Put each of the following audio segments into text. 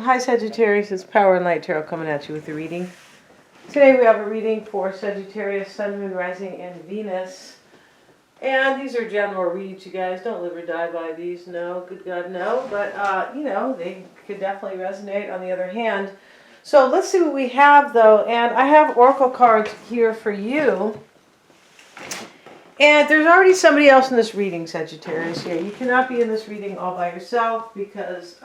Hi Sagittarius, it's Power and Light Tarot coming at you with a reading. Today we have a reading for Sagittarius, Sun, Moon, Rising, and Venus. And these are general reads, you guys. Don't live or die by these. No, good God, no. But, you know, they could definitely resonate on the other hand. So let's see what we have, though. And I have oracle cards here for you. And there's already somebody else in this reading, Sagittarius, here. You cannot be in this reading all by yourself because,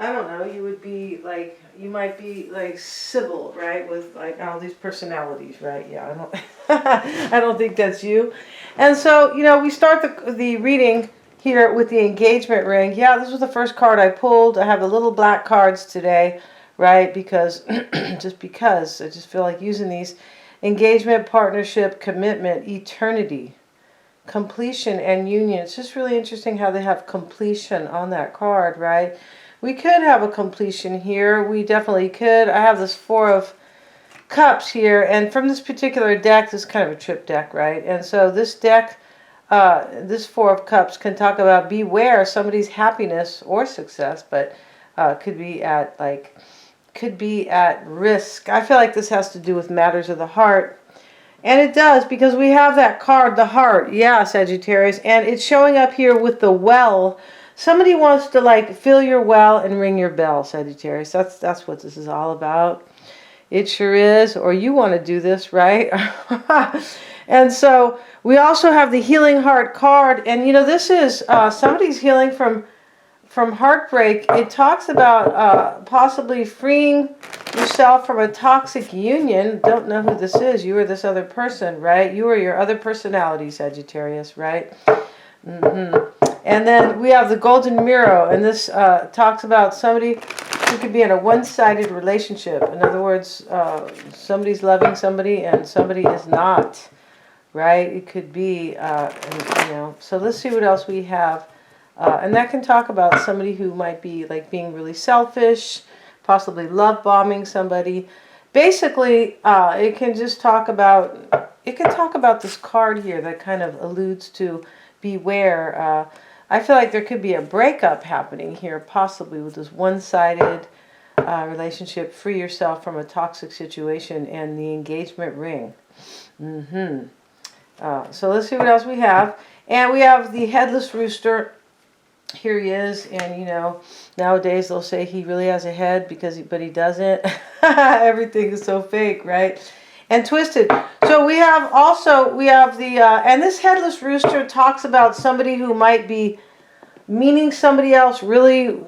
I don't know, you would be like, you might be like Sybil, right? With like all these personalities, right? Yeah, I don't, I don't think that's you. And so, you know, we start the reading here with the engagement ring. Yeah, this was the first card I pulled. I have the little black cards today, right? Because, just because, I just feel like using these. Engagement, partnership, commitment, eternity, completion, and union. It's just really interesting how they have completion on that card, right? We could have a completion here. We definitely could. I have this Four of Cups here, and from this particular deck, this is kind of a trip deck, right? And so this deck, this Four of Cups can talk about beware somebody's happiness or success, but could be at like... could be at risk. I feel like this has to do with matters of the heart. And it does, because we have that card, the heart. Yeah, Sagittarius. And it's showing up here with the well. Somebody wants to like fill your well and ring your bell, Sagittarius. That's what this is all about. It sure is. Or you want to do this, right? And so we also have the healing heart card. And you know, this is somebody's healing from heartbreak. It talks about possibly freeing yourself from a toxic union. Don't know who this is. You or this other person, right? You or your other personality, Sagittarius, right? And then we have the golden mirror, and this talks about somebody who could be in a one-sided relationship. In other words, somebody's loving somebody and somebody is not, right? It could be, you know. So let's see what else we have. And that can talk about somebody who might be like being really selfish, possibly love bombing somebody. Basically, it can just talk about, it can talk about this card here that kind of alludes to beware. I feel like there could be a breakup happening here, possibly with this one-sided relationship. Free yourself from a toxic situation, and the engagement ring. So let's see what else we have. And we have the headless rooster. Here he is, and you know, nowadays they'll say he really has a head but he doesn't. Everything is so fake, right? And twisted. So we have the and this headless rooster talks about somebody who might be meaning somebody else really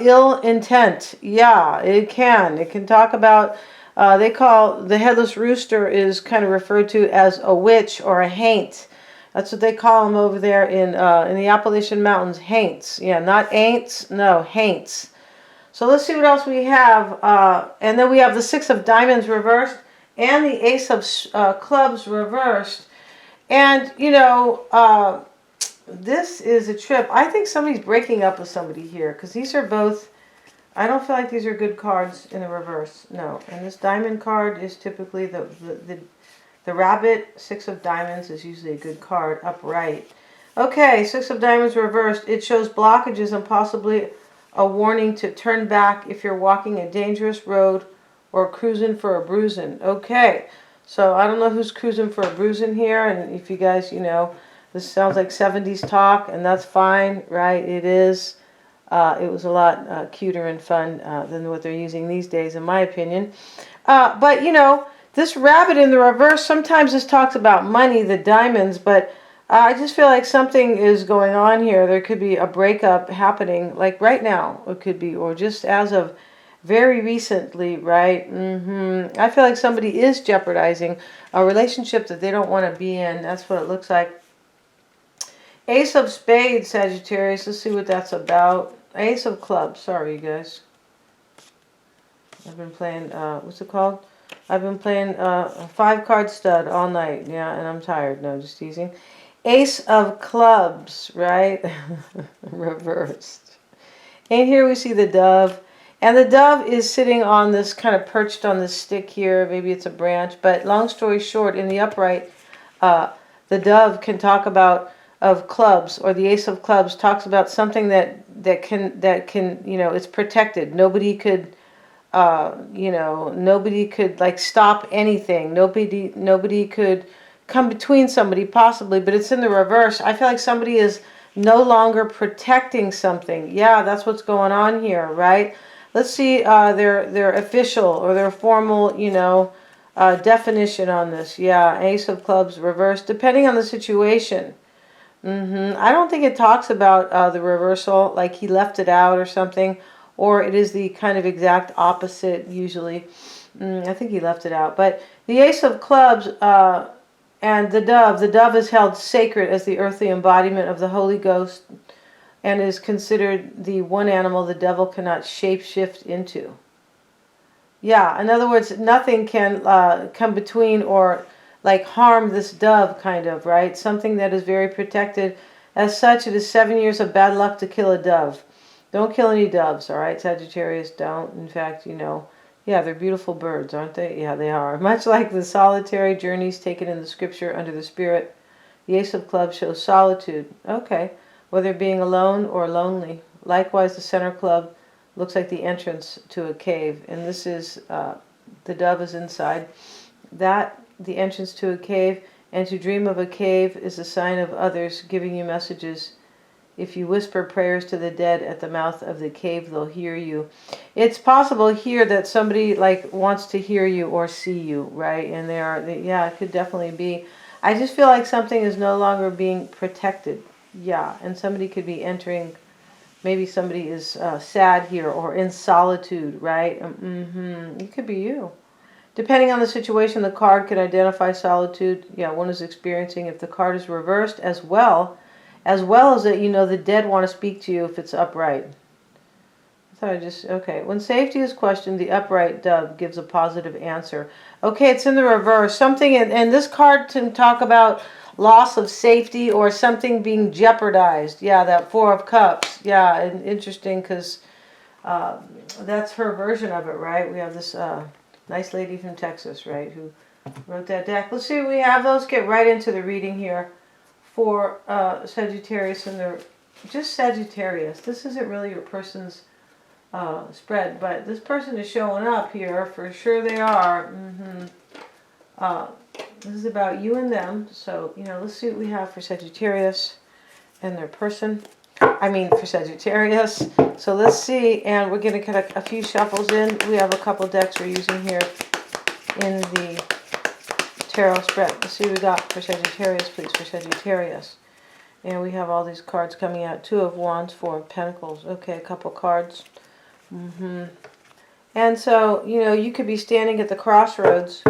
ill intent. Yeah, it can talk about they call the headless rooster is kind of referred to as a witch or a haint. That's what they call them over there in the Appalachian Mountains, haints. Yeah, not ain'ts, no, haints. So let's see what else we have. And then we have the Six of Diamonds reversed and the Ace of Clubs reversed. And, you know, this is a trip. I think somebody's breaking up with somebody here, because these are both, I don't feel like these are good cards in the reverse. No. And this diamond card is typically the rabbit. Six of Diamonds is usually a good card upright. Okay, Six of Diamonds reversed. It shows blockages and possibly a warning to turn back if you're walking a dangerous road or cruising for a bruising. Okay, so I don't know who's cruising for a bruising here, and if you guys, you know, this sounds like 70s talk, and that's fine, right? It is. It was a lot cuter and fun than what they're using these days, in my opinion. But, you know, this rabbit in the reverse, sometimes this talks about money, the diamonds, but I just feel like something is going on here. There could be a breakup happening, like right now, it could be, or just as of very recently, right? I feel like somebody is jeopardizing a relationship that they don't want to be in. That's what it looks like. Ace of Spades, Sagittarius. Let's see what that's about. Ace of Clubs. Sorry, you guys. I've been playing, what's it called? I've been playing a 5-card stud all night. Yeah, and I'm tired. No, just teasing. Ace of Clubs, right? Reversed. And here we see the dove. And the dove is sitting on this, kind of perched on this stick here. Maybe it's a branch. But long story short, in the upright, the dove can talk about of clubs, or the Ace of Clubs talks about something that it's protected. Nobody could, nobody could like stop anything. Nobody could come between somebody possibly, but it's in the reverse. I feel like somebody is no longer protecting something. Yeah, that's what's going on here, right? Let's see their official or their formal, definition on this. Yeah, Ace of Clubs reversed, depending on the situation. I don't think it talks about the reversal, like he left it out or something, or it is the kind of exact opposite usually. I think he left it out. But the Ace of Clubs and the dove is held sacred as the earthly embodiment of the Holy Ghost and is considered the one animal the devil cannot shapeshift into. Yeah, in other words, nothing can come between or like harm this dove, kind of, right? Something that is very protected. As such, it is 7 years of bad luck to kill a dove. Don't kill any doves, all right, Sagittarius? Don't. In fact, yeah, they're beautiful birds, aren't they? Yeah, they are. Much like the solitary journeys taken in the scripture under the Spirit, the Ace of Clubs shows solitude. Okay, whether being alone or lonely. Likewise, the center club looks like the entrance to a cave, and this is the dove is inside. The entrance to a cave, and to dream of a cave is a sign of others giving you messages. If you whisper prayers to the dead at the mouth of the cave, they'll hear you. It's possible here that somebody like wants to hear you or see you, right? And yeah, it could definitely be. I just feel like something is no longer being protected. Yeah, and somebody could be entering. Maybe somebody is sad here or in solitude, right? It could be you. Depending on the situation, the card could identify solitude. Yeah, one is experiencing. If the card is reversed as well as that, the dead want to speak to you if it's upright. I thought okay. When safety is questioned, the upright dove gives a positive answer. Okay, it's in the reverse. Something, and this card can talk about loss of safety or something being jeopardized. Yeah, that Four of Cups. Yeah, and interesting because that's her version of it, right? We have this nice lady from Texas, right, who wrote that deck. Let's see what we have. Let's get right into the reading here for Sagittarius, and they're just Sagittarius. This isn't really your person's spread, but this person is showing up here. For sure they are. This is about you and them. So, let's see what we have for Sagittarius and their person. For Sagittarius. So let's see, and we're going to get a few shuffles in. We have a couple decks we're using here in the tarot spread. Let's see what we got for Sagittarius, please, for Sagittarius. And we have all these cards coming out. Two of Wands, Four of Pentacles. Okay, a couple cards. And so, you could be standing at the crossroads.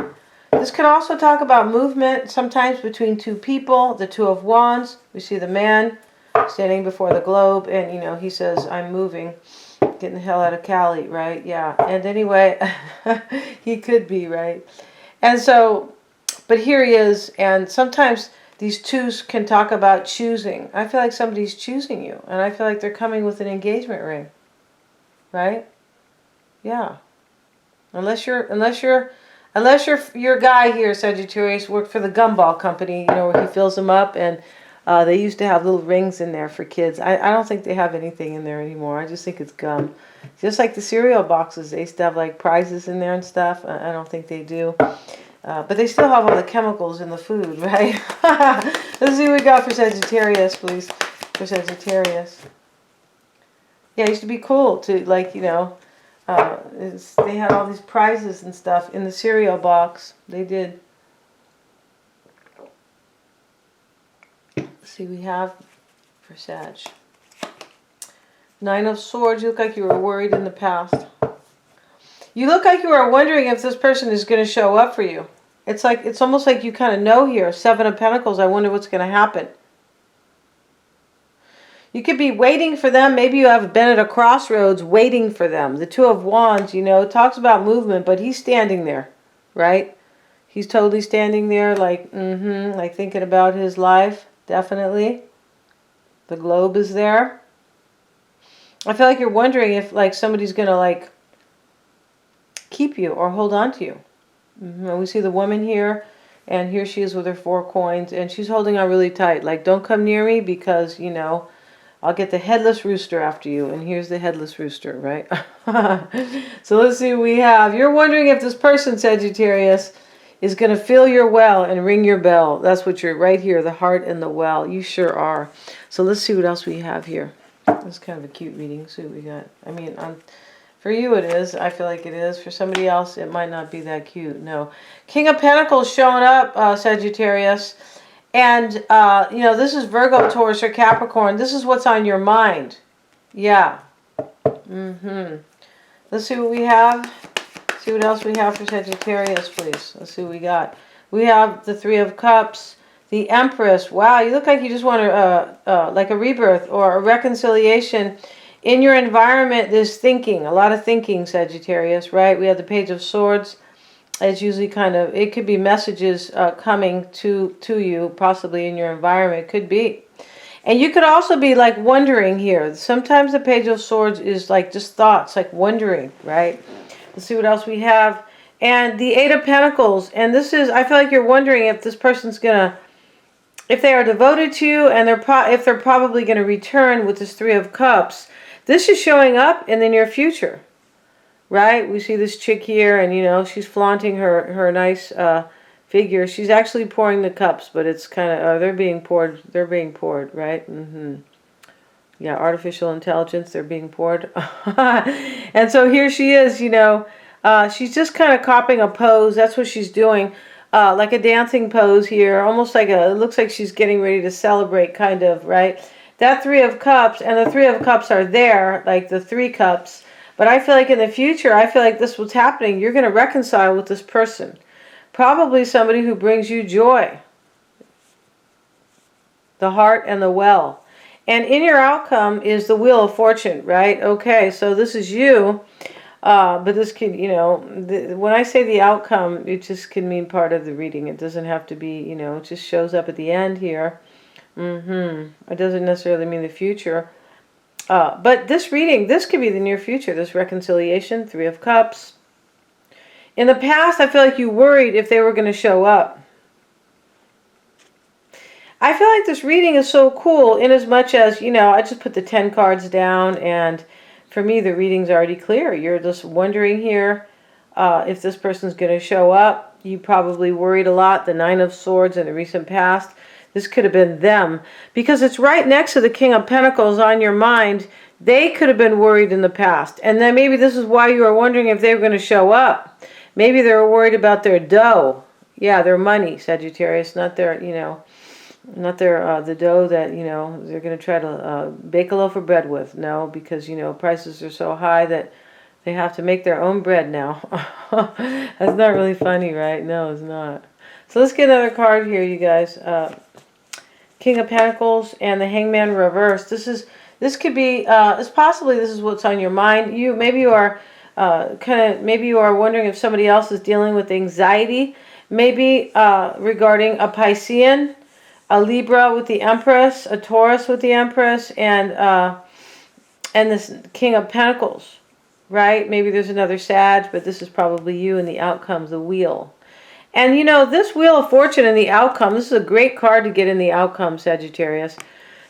This can also talk about movement, sometimes between two people. The Two of Wands, we see the man standing before the globe, and he says, I'm moving, getting the hell out of Cali, right? Yeah. And anyway, he could be, right? And so, but here he is, and sometimes these twos can talk about choosing. I feel like somebody's choosing you, and I feel like they're coming with an engagement ring, right? Yeah. Unless your guy here, Sagittarius, worked for the gumball company, where he fills them up, and they used to have little rings in there for kids. I don't think they have anything in there anymore. I just think it's gum. Just like the cereal boxes, they used to have like prizes in there and stuff. I don't think they do. But they still have all the chemicals in the food, right? Let's see what we got for Sagittarius, please. For Sagittarius. Yeah, it used to be cool to, like, they had all these prizes and stuff in the cereal box. They did. Let's see, we have for Sag. Nine of Swords. You look like you were worried in the past. You look like you were wondering if this person is going to show up for you. It's almost like you kind of know here. Seven of Pentacles. I wonder what's going to happen. You could be waiting for them. Maybe you have been at a crossroads waiting for them. The Two of Wands, talks about movement, but he's standing there, right? He's totally standing there like, like thinking about his life. Definitely. The globe is there. I feel like you're wondering if like somebody's going to like keep you or hold on to you. And we see the woman here, and here she is with her 4 coins, and she's holding on really tight. Like, don't come near me because, I'll get the headless rooster after you. And here's the headless rooster, right? So let's see what we have. You're wondering if this person, Sagittarius, is going to fill your well and ring your bell. That's what you're right here, the heart and the well. You sure are. So let's see what else we have here. This is kind of a cute reading. See what we got. I mean, for you it is. I feel like it is. For somebody else, it might not be that cute. No. King of Pentacles showing up, Sagittarius. And, you know, this is Virgo, Taurus, or Capricorn. This is what's on your mind. Yeah. Let's see what we have. See what else we have for Sagittarius, please. Let's see what we got. We have the Three of Cups, the Empress. Wow, you look like you just want like a rebirth or a reconciliation. In your environment, there's thinking, a lot of thinking, Sagittarius, right? We have the Page of Swords. It's usually kind of, it could be messages coming to you, possibly in your environment. It could be. And you could also be like wondering here. Sometimes the Page of Swords is like just thoughts, like wondering, right? Let's see what else we have. And the Eight of Pentacles. And this is, I feel like you're wondering if this person's going to, if they are devoted to you, and if they're probably going to return with this Three of Cups. This is showing up in the near future, right? We see this chick here, and, you know, she's flaunting her nice figure. She's actually pouring the cups, but it's kind of, they're being poured. They're being poured, right? Yeah, artificial intelligence, they're being poured. And so here she is, you know, she's just kind of copying a pose. That's what she's doing, like a dancing pose here, almost like it looks like she's getting ready to celebrate, kind of, right? That Three of Cups, and the Three of Cups are there, like the three cups. But I feel like in the future, I feel like this is what's happening. You're going to reconcile with this person. Probably somebody who brings you joy. The heart and the well. And in your outcome is the Wheel of Fortune, right? Okay, so this is you. But this can, you know, when I say the outcome, it just can mean part of the reading. It doesn't have to be, you know, it just shows up at the end here. It doesn't necessarily mean the future. But this reading, this could be the near future. This reconciliation, Three of Cups. In the past, I feel like you worried if they were going to show up. I feel like this reading is so cool in as much as, you know, I just put the 10 cards down, and for me, the reading's already clear. You're just wondering here if this person's going to show up. You probably worried a lot, the Nine of Swords in the recent past. This could have been them, because it's right next to the King of Pentacles on your mind. They could have been worried in the past. And then maybe this is why you were wondering if they were going to show up. Maybe they were worried about their dough. Yeah, their money, Sagittarius, not their, you know, not their, the dough that, you know, they're going to try to bake a loaf of bread with. No, because, you know, prices are so high that they have to make their own bread now. That's not really funny, right? No, it's not. So let's get another card here, you guys. King of Pentacles and the Hangman reversed. This could be, it's possibly this is what's on your mind. Maybe you are maybe you are wondering if somebody else is dealing with anxiety, maybe regarding a Piscean, a Libra with the Empress, a Taurus with the Empress, and this King of Pentacles, right? Maybe there's another Sag, but this is probably you in the outcomes, the Wheel. And, you know, this Wheel of Fortune and the outcome, this is a great card to get in the outcome, Sagittarius.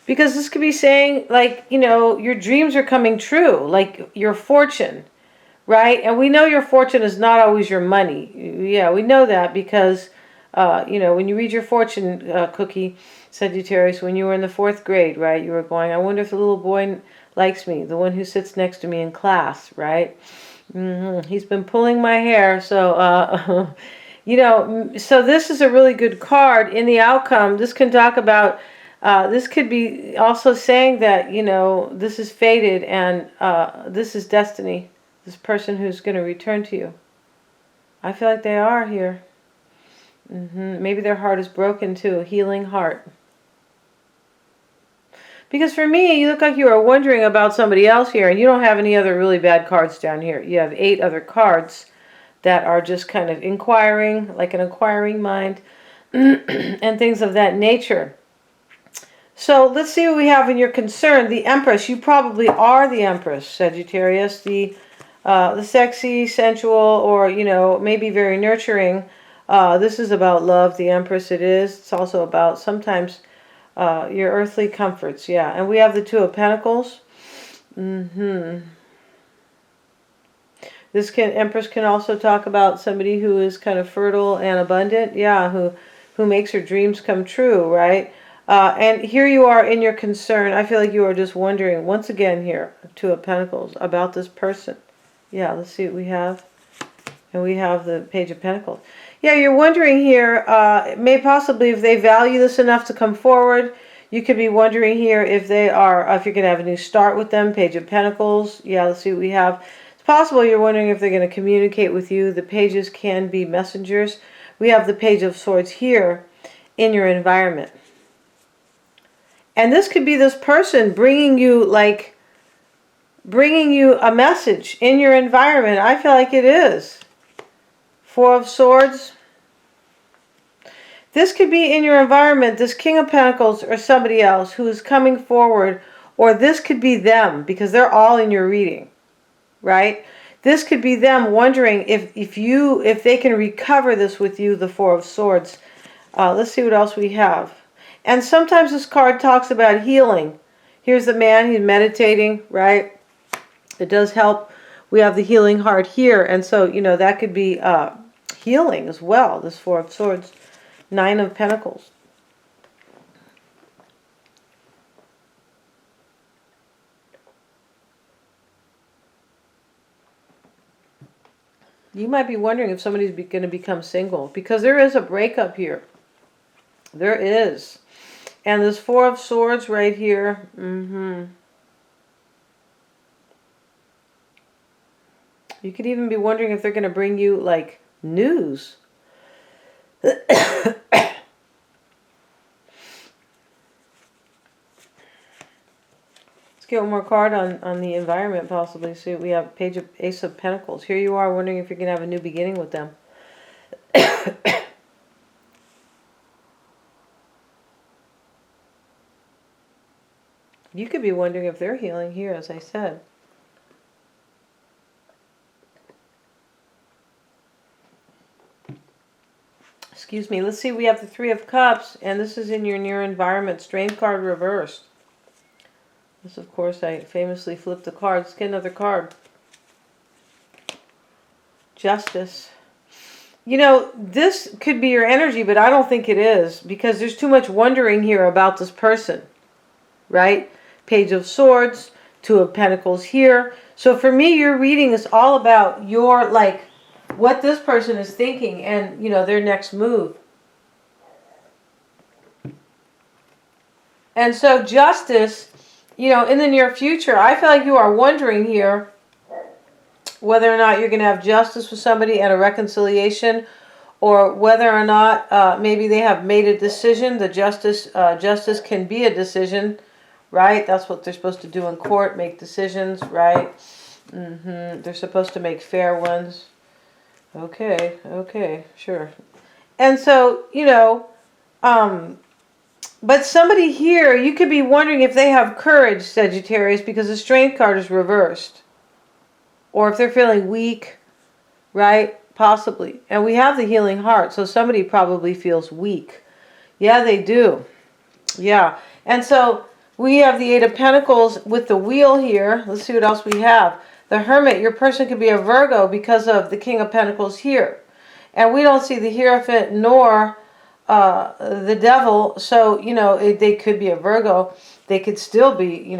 Because this could be saying, like, you know, your dreams are coming true. Like, your fortune, right? And we know your fortune is not always your money. Yeah, we know that because, you know, when you read your fortune cookie, Sagittarius, when you were in the 4th grade, right? You were going, I wonder if the little boy likes me, the one who sits next to me in class, right? He's been pulling my hair, so... You know, so this is a really good card in the outcome. This can talk about, this could be also saying that, you know, this is fated and this is destiny. This person who's going to return to you. I feel like they are here. Maybe their heart is broken too, a healing heart. Because for me, you look like you are wondering about somebody else here, and you don't have any other really bad cards down here. You have 8 other cards that are just kind of inquiring, like an inquiring mind, and things of that nature. So let's see what we have in your concern. The Empress. You probably are the Empress, Sagittarius. The sexy, sensual, or, you know, maybe very nurturing. This is about love. The Empress it is. It's also about sometimes Your earthly comforts, yeah. And we have the Two of Pentacles. This Empress can also talk about somebody who is kind of fertile and abundant, yeah, who makes her dreams come true, right? And here you are in your concern. I feel like you are just wondering, once again here, Two of Pentacles, about this person. Yeah, let's see what we have. And we have the Page of Pentacles. Yeah, you're wondering here, may possibly if they value this enough to come forward. You could be wondering here if they are, if you're going to have a new start with them. Page of Pentacles. Yeah, let's see what we have. It's possible you're wondering if they're going to communicate with you. The pages can be messengers. We have the Page of Swords here in your environment. And this could be this person bringing you a message in your environment. I feel like it is. Four of Swords. This could be in your environment, this King of Pentacles or somebody else who is coming forward, or this could be them because they're all in your reading, right? This could be them wondering if they can recover this with you, the Four of Swords. Let's see what else we have. And sometimes this card talks about healing. Here's the man, he's meditating, right? It does help. We have the healing heart here, and so, that could be healing as well, this Four of Swords. Nine of Pentacles. You might be wondering if somebody's going to become single, because there is a breakup here. There is. And this Four of Swords right here. You could even be wondering if they're going to bring you, like, news. Let's get one more card on the environment, possibly. So we have Ace of Pentacles. Here you are wondering if you're going to have a new beginning with them. You could be wondering if they're healing here, as I said. Excuse me. Let's see. We have the Three of Cups, and this is in your near environment. Strength card reversed. This, of course, I famously flipped the card. Let's get another card. Justice. This could be your energy, but I don't think it is, because there's too much wondering here about this person, right? Page of Swords, Two of Pentacles here. So for me, your reading is all about your, what this person is thinking and, their next move. And so justice, in the near future, I feel like you are wondering here whether or not you're going to have justice with somebody and a reconciliation, or whether or not maybe they have made a decision. The justice can be a decision, right? That's what they're supposed to do in court, make decisions, right? They're supposed to make fair ones. Okay, sure. And so, but somebody here, you could be wondering if they have courage, Sagittarius, because the Strength card is reversed. Or if they're feeling weak, right? Possibly. And we have the Healing Heart, so somebody probably feels weak. Yeah, they do. Yeah. And so we have the Eight of Pentacles with the Wheel here. Let's see what else we have. The Hermit, your person could be a Virgo because of the King of Pentacles here. And we don't see the Hierophant nor the Devil. So, they could be a Virgo. They could still be,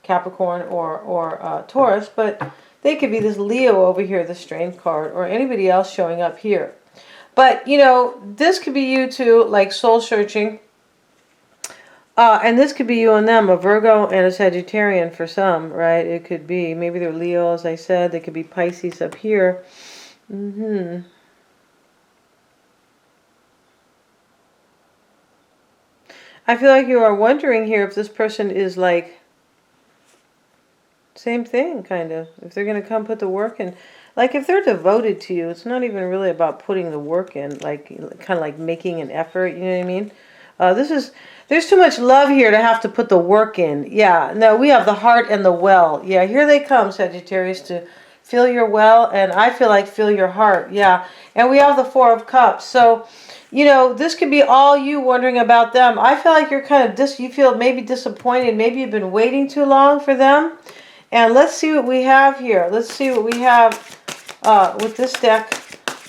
Capricorn or Taurus. But they could be this Leo over here, the Strength card, or anybody else showing up here. But, this could be you too, like soul searching. And this could be you and them, a Virgo and a Sagittarian for some, right? It could be. Maybe they're Leo, as I said. They could be Pisces up here. I feel like you are wondering here if this person is like, same thing, kind of. If they're going to come put the work in. Like, if they're devoted to you, it's not even really about putting the work in, like, kind of like making an effort, you know what I mean? There's too much love here to have to put the work in. Yeah, no, we have the heart and the well. Yeah, here they come, Sagittarius, to fill your well, and I feel like fill your heart. Yeah, and we have the Four of Cups. So, you know, this could be all you wondering about them. I feel like you're kind of you feel maybe disappointed. Maybe you've been waiting too long for them. And let's see what we have here. Let's see what we have with this deck.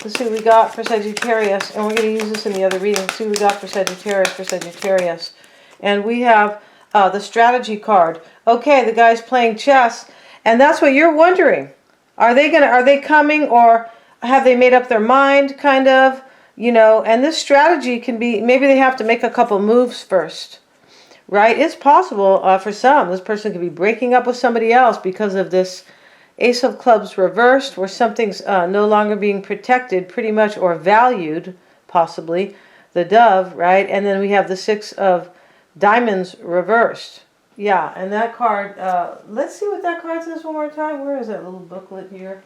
Let's see what we got for Sagittarius. And we're going to use this in the other reading. Let's see what we got for Sagittarius. And we have the strategy card. Okay, the guy's playing chess. And that's what you're wondering. Are they coming, or have they made up their mind, kind of? You know, and this strategy can be, maybe they have to make a couple moves first. Right? It's possible for some. This person could be breaking up with somebody else because of this Ace of Clubs reversed, where something's no longer being protected, pretty much, or valued, possibly. The Dove, right? And then we have the Six of Diamonds reversed. Yeah, and that card, let's see what that card says one more time. Where is that little booklet here?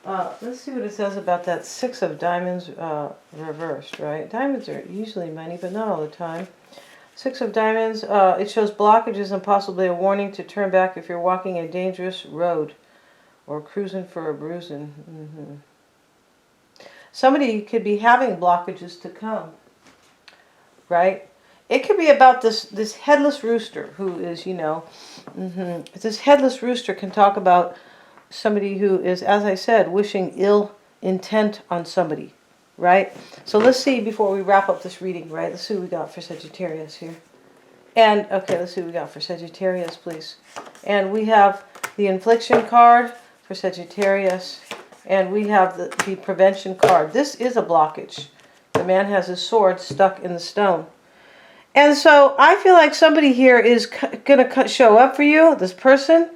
Let's see what it says about that Six of Diamonds reversed, right? Diamonds are usually money, but not all the time. Six of Diamonds, it shows blockages and possibly a warning to turn back if you're walking a dangerous road or cruising for a bruising. Somebody could be having blockages to come, right? It could be about this headless rooster who is, you know, this headless rooster can talk about somebody who is, as I said, wishing ill intent on somebody, right? So let's see before we wrap up this reading, right? Let's see what we got for Sagittarius here. And, okay, let's see what we got for Sagittarius, please. And we have the infliction card for Sagittarius. And we have the prevention card. This is a blockage. The man has his sword stuck in the stone. And so I feel like somebody here is going to show up for you, this person.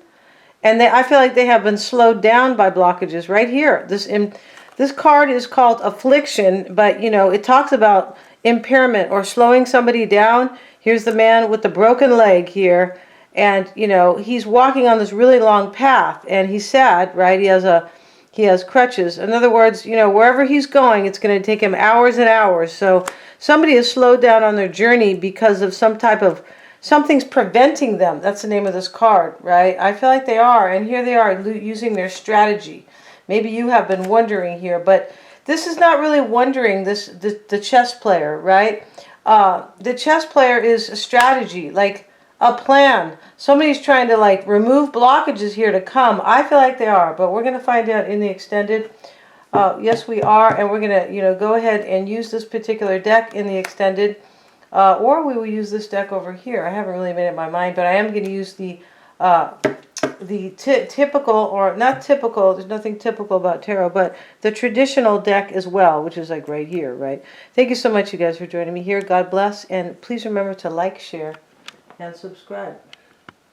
And I feel like they have been slowed down by blockages right here. This card is called affliction, but, you know, it talks about impairment or slowing somebody down. Here's the man with the broken leg here. And, you know, he's walking on this really long path. And he's sad, right? He has crutches. In other words, you know, wherever he's going, it's going to take him hours and hours. So somebody is slowed down on their journey because of something's preventing them. That's the name of this card, right? I feel like they are. And here they are using their strategy. Maybe you have been wondering here, but this is not really wondering, the chess player, right? The chess player is a strategy, like a plan. Somebody's trying to like remove blockages here to come. I feel like they are, but we're going to find out in the extended. Yes, we are, and we're going to, you know, go ahead and use this particular deck in the extended, or we will use this deck over here. I haven't really made up my mind, but I am going to use the typical, or not typical, there's nothing typical about tarot, but the traditional deck as well, which is like right here, right? Thank you so much, you guys, for joining me here. God bless, and please remember to like, share, and subscribe.